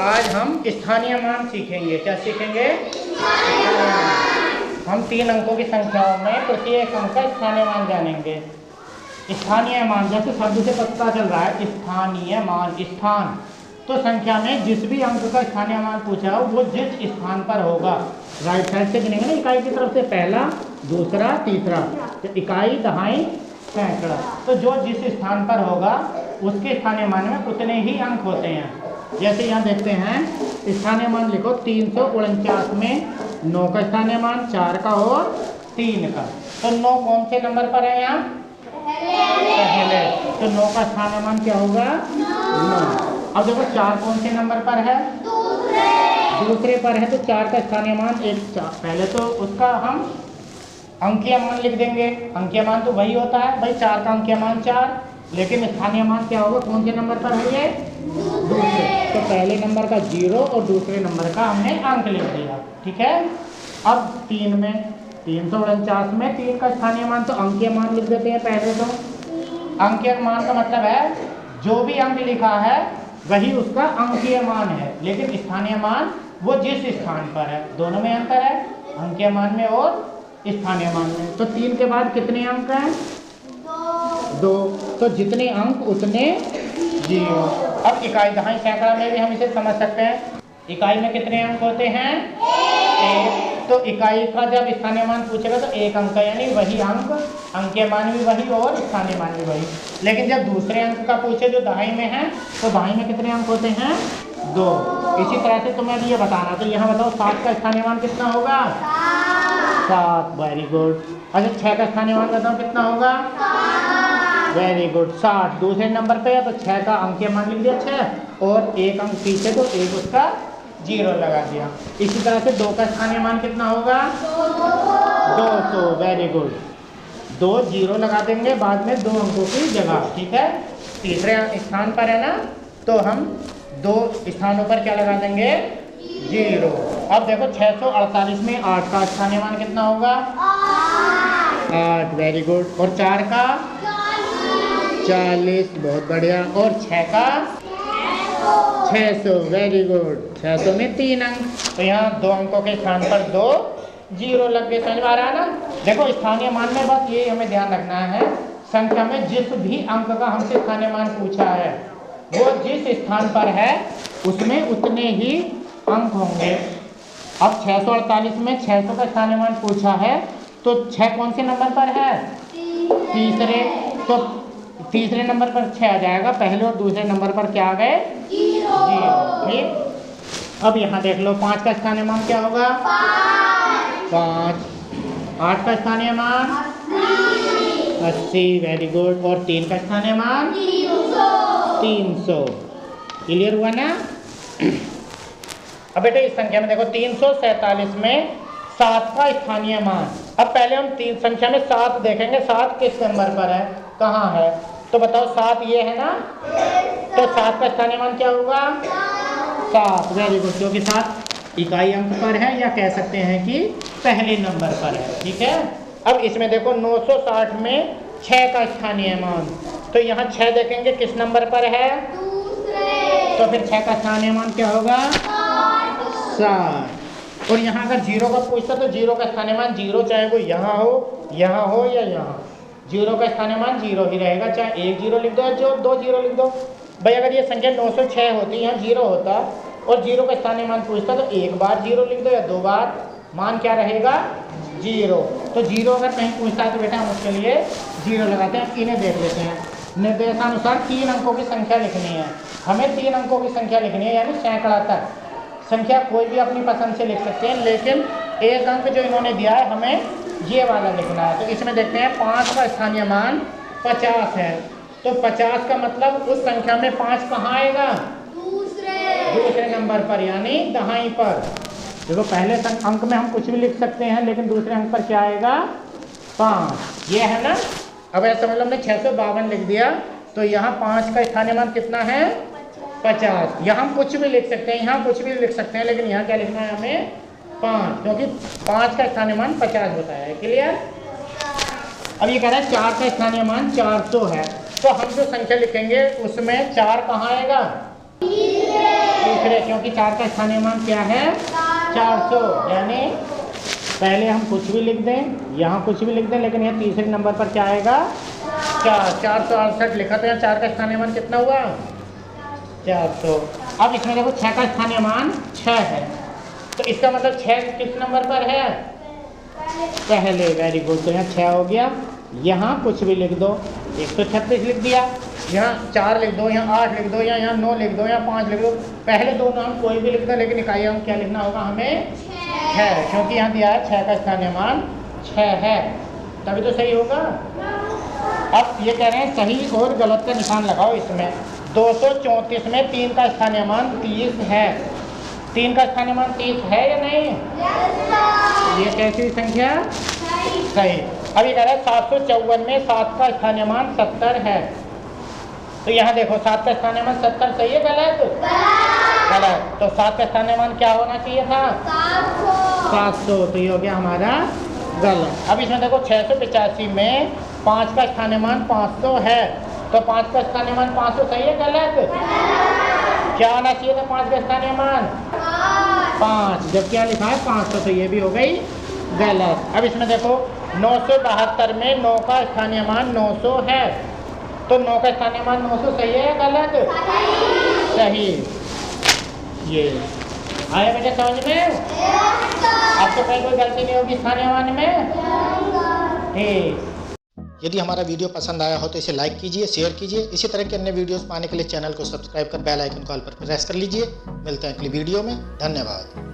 आज हम स्थानीय मान सीखेंगे। क्या सीखेंगे? हम 3 अंकों की संख्याओं में प्रत्येक अंक का स्थानीय मान जानेंगे। स्थानीय मान, जैसे शब्द से पता चल रहा है स्थानीय मान, स्थान, तो संख्या में जिस भी अंक का स्थानीय मान पूछा हो वो जिस स्थान पर होगा, राइट साइड से गिनेंगे ना, इकाई की तरफ से पहला, दूसरा, तीसरा, तो इकाई, दहाई, सैकड़ा, तो जो जिस स्थान पर होगा उसके स्थानीय मान में उतने ही अंक होते हैं। जैसे यहाँ देखते हैं, स्थानीय मान लिखो 349 में 9 का स्थानीय मान, 4 का और 3 का, तो 9 कौन से नंबर पर है? यहाँ पहले, तो 9 का स्थानीय मान क्या होगा? 9। अब देखो 4 कौन से नंबर पर है? दूसरे पर है, तो 4 का स्थानीय मान 1, पहले तो उसका हम अंकीय मान लिख देंगे। अंकीय मान तो वही होता है भाई, 4 का अंकीय मान 4, लेकिन स्थानीय मान क्या होगा? कौन से नंबर पर होंगे? दूसरे, तो पहले नंबर का 0 और दूसरे नंबर का हमने अंक लिख दिया। ठीक है। अब 3 में 349 में 3 का स्थानीय मान, तो अंकीय मान लिख देते हैं पहले। तो अंकीय मान का मतलब है जो भी अंक लिखा है वही उसका अंकीय मान है, लेकिन स्थानीय मान वो जिस स्थान पर है। दोनों में अंतर है, अंकीय मान में और स्थानीय मान में। तो 3 के बाद कितने अंक हैं? 2, तो जितने अंक उतने 0। अब इकाई, दहाई, सैकड़ा में भी हम इसे समझ सकते हैं। इकाई में कितने अंक होते हैं? 1। तो इकाई का जब स्थानीय मान पूछेगा तो 1 अंक, यानी वही अंक, अंकीय मान भी वही और स्थानीय मान भी वही। लेकिन जब दूसरे अंक का पूछे जो दहाई में है, तो दहाई में कितने अंक होते हैं? 2। इसी तरह से तुम्हें भी ये बताना, तो यहाँ बताओ 7 का स्थानीय मान कितना होगा? 7। Very good. अच्छा 6 का स्थानीय मान बताओ कितना होगा? Very good, 60। दूसरे नंबर पे है तो 6 का अंकीय मान लिख दिया 6, और 1 अंक पीछे तो 1 उसका 0 लगा दिया। इसी तरह से 2 का स्थानीय मान कितना होगा? 200। वेरी गुड, 2 0 लगा देंगे बाद में 2 अंकों की जगह। ठीक है। तीसरे स्थान पर है ना, तो हम 2 स्थानों पर क्या लगा देंगे? 0। अब देखो 648 में 8 का स्थानीय मान कितना होगा? 8। Very good. और 4 का 40। बहुत बढ़िया। और 6 का 600। Very good. 600 में 3 अंक, तो यहाँ 2 अंकों के स्थान पर 2 0 लग गए। समझ में आ रहा है ना? देखो स्थानीय मान में बस ये हमें ध्यान रखना है, संख्या में जिस भी अंक का हमसे स्थानीय मान पूछा है वो जिस स्थान पर है उसमें उतने ही अंक होंगे। अब 648 में 600 का स्थानीय मान पूछा है, तो 6 कौन से नंबर पर है? तीसरे, तो तीसरे नंबर पर 6 आ जाएगा, पहले और दूसरे नंबर पर क्या आ गए? 0। ठीक। अब यहाँ देख लो 5 का स्थानीय मान क्या होगा? 5। 8 का स्थानीय मान 80। Very good. और 3 का स्थानीय मान 300। क्लियर हुआ ना? अब बेटे इस संख्या में देखो 347 में 7 का स्थानीय मान। अब पहले हम 3 संख्या में 7 देखेंगे, 7 किस नंबर पर है, कहाँ है? तो बताओ 7 ये है ना, तो 7 का स्थानीय मान क्या होगा? 7। वेरी गुड, क्योंकि 7 इकाई अंक पर है, या कह सकते हैं कि पहले नंबर पर है। ठीक है। अब इसमें देखो 960 में 6 का स्थानीय मान, तो यहाँ 6 देखेंगे किस नंबर पर है? तो फिर 6 का स्थानीय मान क्या होगा? 7। और यहाँ अगर 0 का पूछता तो 0 का स्थानीय मान 0, चाहे वो यहाँ हो या यहाँ, 0 का स्थानीय मान 0 ही रहेगा, चाहे 1 0 लिख दो या 2 0 लिख दो। भाई अगर ये संख्या 906 होती, यहाँ 0 होता और 0 का स्थानीय मान पूछता तो 1 बार 0 लिख दो या 2 बार, मान क्या रहेगा? 0। तो 0 अगर कहीं पूछता है तो बेटा हम उसके लिए 0 लगाते हैं। इन्हें देख लेते हैं। निर्देशानुसार 3 अंकों की संख्या लिखनी है। हमें 3 अंकों की संख्या लिखनी है, यानी सैकड़ा तक। संख्या कोई भी अपनी पसंद से लिख सकते हैं, लेकिन 1 अंक जो इन्होंने दिया है हमें ये वाला लिखना है। तो इसमें देखते हैं 5 का स्थानीय मान 50 है, तो 50 का मतलब उस संख्या में 5 कहाँ आएगा? दूसरे नंबर पर, यानी दहाई पर। देखो पहले अंक में हम कुछ भी लिख सकते हैं, लेकिन दूसरे अंक पर क्या आएगा? 5। ये है ना। अब ऐसा समझ लो हमने 652 लिख दिया, तो यहाँ 5 का स्थानीय मान कितना है? 50। यहाँ हम कुछ भी लिख सकते हैं, यहाँ कुछ भी लिख सकते हैं, लेकिन यहाँ क्या लिखना है हमें? 5, क्योंकि 5 का स्थानीय मान 50 होता है। क्लियर? अब ये कह रहा है 4 का स्थानीय मान 400 है, तो हम जो संख्या लिखेंगे उसमें 4 कहाँ आएगा? तीसरे, क्योंकि 4 का स्थानीय मान क्या है 400, यानी पहले हम कुछ भी लिख दें, यहाँ कुछ भी लिख दें, लेकिन यह तीसरे नंबर पर क्या आएगा 468 लिखा, तो यहाँ 4 का स्थानीय मान कितना हुआ 400। अब इसमें देखो 6 का स्थानीय मान 6 है, तो इसका मतलब 6 किस नंबर पर है पहले। वेरी गुड, तो यहाँ 6 हो गया, यहाँ कुछ भी लिख दो, 136 लिख दिया, यहाँ 4 लिख दो, यहाँ 8 लिख दो, या यहाँ 9 लिख दो, या 5 लिख दो, पहले दो नाम कोई भी लिख दो, लेकिन इकाई अंक क्या लिखना होगा हमें 6, क्योंकि यहाँ दिया है 6 का स्थानीय मान 6 है, तभी तो सही होगा। अब ये कह रहे हैं सही और गलत का निशान लगाओ इसमें। 234 में 3 का स्थानीय मान 30 है, 3 का स्थानीय मान 30 है या नहीं? ये कैसी संख्या सही। अब ये कह रहा है 754 में 7 का स्थानीय मान 70 है, तो यहाँ देखो 7 का स्थानीय मान 70 सही है गलत? गलत, तो 7 का स्थानीय मान क्या होना चाहिए था 700, तो ये हो गया हमारा गलत। अब इसमें देखो 685 में 5 का स्थानीय मान 500 है, तो 5 का स्थानीय मान 500 सही है गलत? क्या आना चाहिए था 5 का स्थानीय मान 5, जब क्या लिखा है 500, तो ये भी हो गई गलत। अब इसमें देखो 972 में 9 का स्थानीय मान 900 है, तो 9 का स्थानीय मान 900 सही है या गलत? सही। ये आया बेटे समझ में? आपको कहीं कोई गलती नहीं होगी स्थानीय मान में? ठीक। यदि हमारा वीडियो पसंद आया हो तो इसे लाइक कीजिए, शेयर कीजिए। इसी तरह के अन्य वीडियोस पाने के लिए चैनल को सब्सक्राइब कर बेल आइकन कॉल पर प्रेस कर लीजिए। मिलते हैं अगली वीडियो में, धन्यवाद।